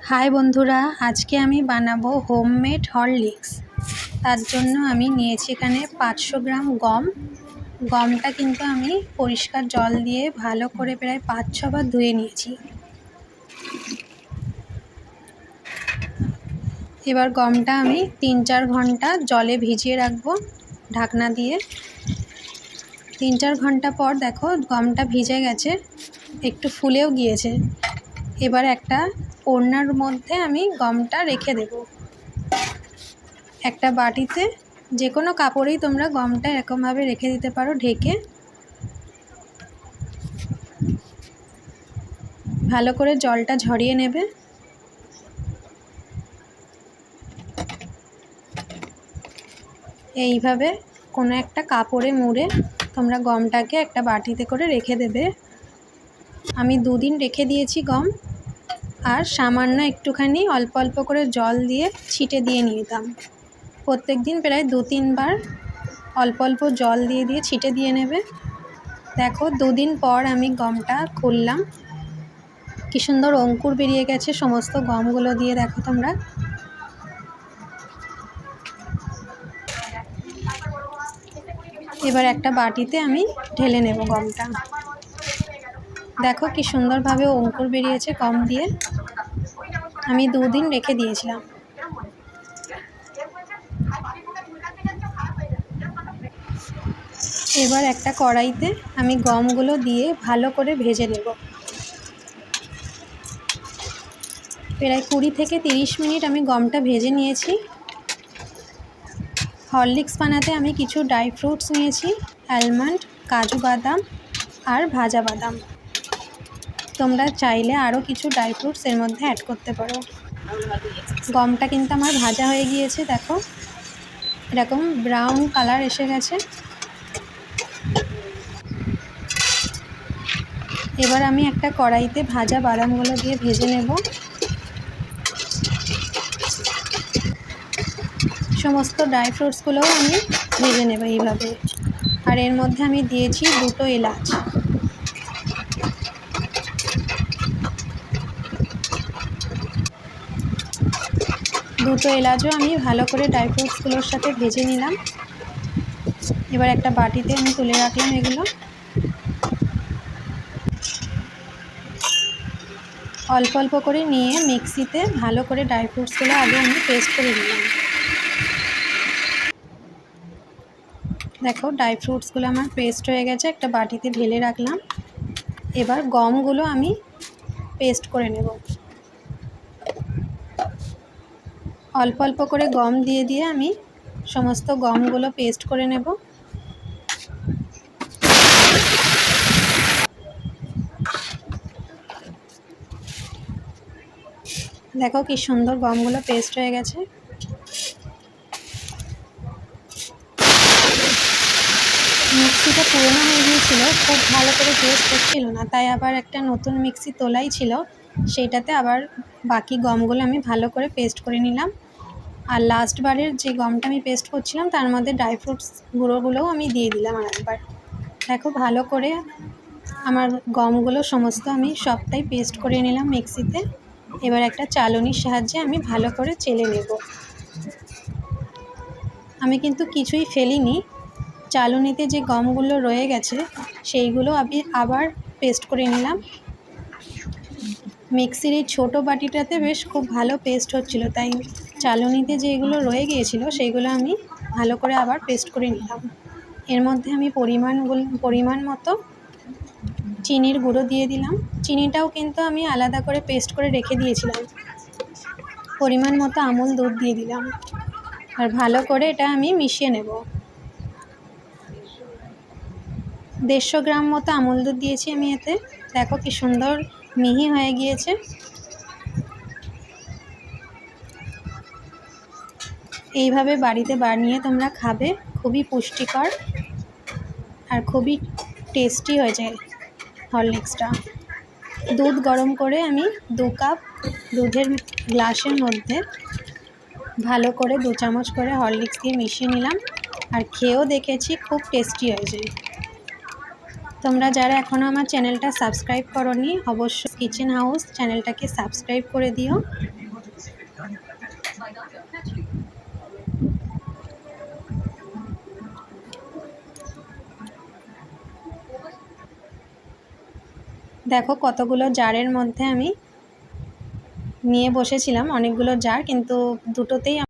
हाय बंधुरा आज के आमी बानाबो होममेड हरलिक्स। तार जोन्नो आमी नियेछि एखाने 500 ग्राम गम। गमटा किन्तु आमी परिष्कार जल दिए भालो करे प्राय 5-6 बार धुए नियेछि। एबार गमटा आमी 3-4 घंटा जले भिजिए राखबो ढाकना दिए। 3-4 घंटा पर देखो गमटा भिजे गेछे, एकटू फुलेও गिয়েছে। एबार एकटा ओड़नार मध्य आमी गमटा रेखे देब। एकटा बाटीते जे कोनो कापड़ेई तोमरा गमटा एरकम भावे रेखे दिते पारो ढेके। भालो करे जलटा झरिए नेबे। এইভাবে কোনো একটা কাপড়ে মুড়ে তোমরা গমটাকে একটা বাটিতে করে রেখে দেবে। আমি 2 দিন রেখে দিয়েছি গম, আর সামান্য একটুখানি অল্প অল্প করে জল দিয়ে ছিটে দিয়ে নিতাম। প্রত্যেক দিন প্রায় 2-3 বার অল্প অল্প জল দিয়ে দিয়ে ছিটে দিয়ে নেবে। দেখো 2 দিন পর আমি গমটা খুললাম, কি সুন্দর অঙ্কুর বেরিয়ে গেছে সমস্ত গমগুলো দিয়ে। দেখো তোমরা এবার একটা বাটিতে আমি ঢেলে নেব গমটা। দেখো কি সুন্দরভাবে অঙ্কুর বেরিয়েছে গম দিয়ে। আমি 2 দিন রেখে দিয়েছিলাম। এবার একটা কড়াইতে আমি গমগুলো দিয়ে ভালো করে ভেজে নেব। প্রায় 20 থেকে 30 মিনিট আমি গমটা ভেজে নিয়েছি। হরলিক্স বানাতে আমি কিছু ড্রাই ফ্রুটস নিয়েছি, আলমন্ড, কাজু বাদাম আর ভাজা বাদাম। তোমরা চাইলে আরও কিছু ড্রাই ফ্রুটস এর মধ্যে অ্যাড করতে পারো। গমটা কিন্তু আমার ভাজা হয়ে গিয়েছে, দেখো এরকম ব্রাউন কালার এসে গেছে। এবার আমি একটা কড়াইতে ভাজা বাদামগুলো দিয়ে ভেজে নেব। সমস্ত ড্রাই ফ্রুটসগুলোও আমি ভেজে নেব এইভাবে। আর এর মধ্যে আমি দিয়েছি 2টো এলাচ। দুটো এলাচও আমি ভালো করে ড্রাই ফ্রুটসগুলোর সাথে ভেজে নিলাম। এবার একটা বাটিতে আমি তুলে রাখলাম এগুলো। অল্প অল্প করে নিয়ে মিক্সিতে ভালো করে ড্রাই ফ্রুটসগুলো আগে আমি পেস্ট করে নিলাম। দেখো ড্রাই ফ্রুটসগুলো আমার পেস্ট হয়ে গেছে, একটা বাটিতে ঢেলে রাখলাম। এবার গমগুলো আমি পেস্ট করে নেব। অল্প অল্প করে গম দিয়ে দিয়ে আমি সমস্ত গমগুলো পেস্ট করে নেব। দেখো কি সুন্দর গমগুলো পেস্ট হয়ে গেছে। মিক্সিটা পুরনো হয়ে গিয়েছিল, খুব ভালো করে পেস্ট হচ্ছিল না, তাই আবার একটা নতুন মিক্সি তোলাই ছিল, সেইটাতে আবার বাকি গমগুলো আমি ভালো করে পেস্ট করে নিলাম। আর লাস্টবারের যে গমটা আমি পেস্ট করছিলাম তার মধ্যে ড্রাই ফ্রুটস গুঁড়োগুলোও আমি দিয়ে দিলাম আরেকবার। দেখো ভালো করে আমার গমগুলো সমস্ত আমি সবটাই পেস্ট করে নিলাম মিক্সিতে। এবার একটা চালনির সাহায্যে আমি ভালো করে চেলে নেব। আমি কিন্তু কিছুই ফেলিনি, চালনিতে যে গমগুলো রয়ে গেছে সেইগুলো আমি আবার পেস্ট করে নিলাম। মিক্সির এই ছোটো বাটিটাতে বেশ খুব ভালো পেস্ট হচ্ছিল, তাই চালনিতে যেগুলো রয়ে গিয়েছিল সেইগুলো আমি ভালো করে আবার পেস্ট করে নিলাম। এর মধ্যে আমি পরিমাণ মতো চিনির গুঁড়ো দিয়ে দিলাম। চিনিটাও কিন্তু আমি আলাদা করে পেস্ট করে রেখে দিয়েছিলাম। পরিমাণ মতো আমুল দুধ দিয়ে দিলাম, আর ভালো করে এটা আমি মিশিয়ে নেব। 150 গ্রাম মতো আমুল দুধ দিয়েছি আমি এতে। দেখো কি সুন্দর মিহি হয়ে গিয়েছে। এইভাবে বাড়িতে বানিয়ে তোমরা খাবে, খুবই পুষ্টিকর আর খুবই টেস্টি হয়েছে হরলিক্সটা। দুধ গরম করে আমি 2 কাপ দুধের গ্লাসের মধ্যে ভালো করে 2 চামচ করে হরলিক্স দিয়ে মিশিয়ে নিলাম, আর খেয়েও দেখেছি খুব টেস্টি হয়েছে। তোমরা যারা এখনও আমার চ্যানেলটা সাবস্ক্রাইব করোনি অবশ্যই কিচেন হাউস চ্যানেলটাকে সাবস্ক্রাইব করে দিও। দেখো কতগুলো জারের মধ্যে আমি নিয়ে বসেছিলাম, অনেকগুলো জার, কিন্তু দুটোতেই